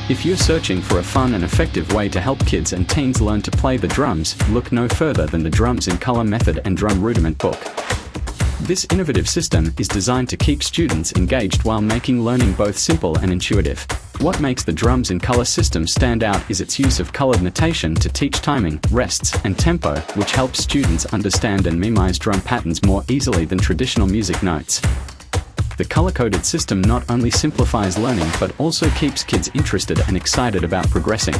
If you're searching for a fun and effective way to help kids and teens learn to play the drums, look no further than the Drums in Color Method and Drum Rudiment book. This innovative system is designed to keep students engaged while making learning both simple and intuitive. What makes the Drums in Color system stand out is its use of colored notation to teach timing, rests, and tempo, which helps students understand and memorize drum patterns more easily than traditional music notes. The color-coded system not only simplifies learning but also keeps kids interested and excited about progressing.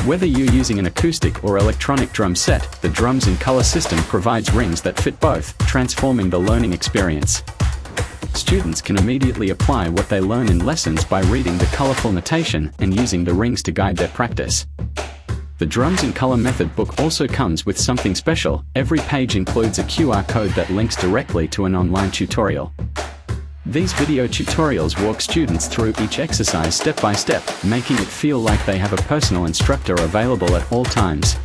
Whether you're using an acoustic or electronic drum set, the Drums in Color system provides rings that fit both, transforming the learning experience. Students can immediately apply what they learn in lessons by reading the colorful notation and using the rings to guide their practice. The Drums in Color Method book also comes with something special. Every page includes a QR code that links directly to an online tutorial. These video tutorials walk students through each exercise step by step, making it feel like they have a personal instructor available at all times.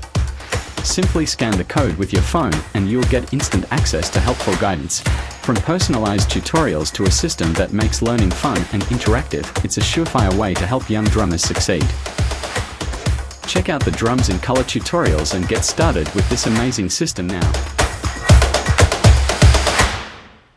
Simply scan the code with your phone and you'll get instant access to helpful guidance. From personalized tutorials to a system that makes learning fun and interactive, it's a surefire way to help young drummers succeed. Check out the Drums in Color tutorials and get started with this amazing system now.